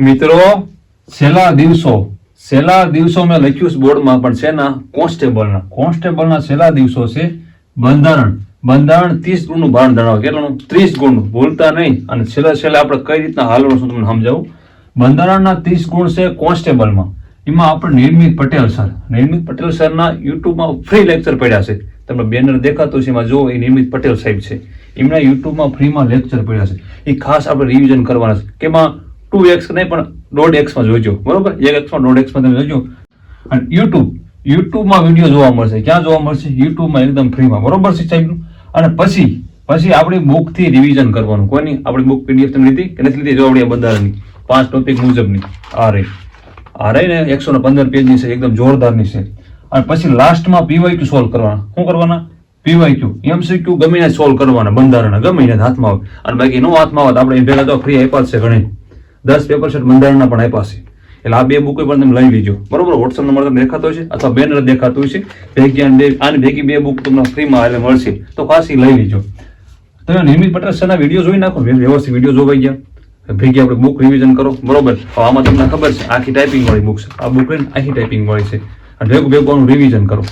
મિત્રો, છેલ્લા દિવસો મેં લખ્યું છે બોર્ડમાં, પણ છે ના કોન્સ્ટેબલના છેલ્લા દિવસો છે. બંધારણ 30 ગુણનું ભારણ ધરાવે. કેટલાનું? 30 ગુણનું. ભૂલતા નહીં. અને છેલ્લે આપણે કઈ રીતના હાલવાનું છું તમને સમજાવું. બંધારણના 30 ગુણ છે કોન્સ્ટેબલમાં. એમાં આપણે નિર્મિત પટેલ સરના યુટ્યુબમાં ફ્રી લેક્ચર પડ્યા છે. તમને બેનર દેખાતું છે, એમાં જો એ નિર્મિત પટેલ સાહેબ છે, એમના યુટ્યુબમાં ફ્રીમાં લેક્ચર પડ્યા છે. એ ખાસ આપણે રિવિઝન કરવાના છે. કે એમાં 2x નહીં પણ 1.5x માં જોજો. બરોબર? 1x માં 1.5x માં તમે જોજો. અને યુટ્યુબમાં વિડીયો જોવા મળશે. ક્યાં જોવા મળશે? યુટ્યુબમાં એકદમ ફ્રીમાં. બરોબર છે સાહેબ? અને પછી આપણી બુક થી રિવિઝન કરવાનું. કોઈની આપણી બુક પીડીએફ તમે લીધી કે નથી લીધી? જો આપણી બંધારણની 5 ટોપિક મુજબની આ રહી ને 115 પેજની છે, એકદમ જોરદારની છે. અને પછી લાસ્ટમાં પીવાયક્યુ સોલ્વ કરવાના. શું કરવાના? પીવાયક્યુ એમસીક્યુ ગમે ને સોલ્વ કરવાના. બંધારણ ગમે ને હાથમાં આવે. અને બાકી નો હાથમાં આવે આપણે ભેગા તો ફ્રી આપ્યા છે ઘણી 10 પેપર સેટ બંધારણના પણ આપ્યા છે. એટલે આ 2 બુકો પણ તમે લઈ લીજો. બરોબર? વોટ્સઅપ નંબર તમને દેખાતો છે અથવા બેનર દેખાતું છે. આની ભેગી 2 બુક તમને ફ્રીમાં એટલે મળશે, તો ખાસ લઈ લીજો. તમે નિર્મિત પટેલ સરના વિડીયો જોઈ નાખો, વ્યવસ્થિત વિડીયો જોવાઈ ગયા. ભેગી આપણે બુક રિવિઝન કરો. બરોબર? આમાં તમને ખબર છે આખી ટાઈપિંગ વાળી બુક છે. આ બુક લઈને આખી ટાઈપિંગ વાળી છે. અને ભેગું રિવિઝન કરો.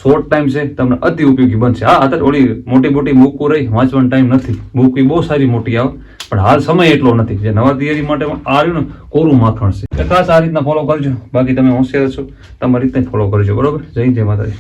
શોર્ટ ટાઈમ છે, તમને અતિ ઉપયોગી બનશે. હા, અત્યારે ઓલી મોટી બુકો રહી, વાંચવાનો ટાઈમ નથી. બુક બહુ સારી મોટી આવે, પણ હાલ સમય એટલો નથી. જે નવા તૈયારી માટે આ રહ્યું ને કોરું માખણ છે. ખાસ આ રીતના ફોલો કરજો. બાકી તમે હોશિયાર છો, તમારી રીતે ફોલો કરજો. બરોબર? જય માતાજી.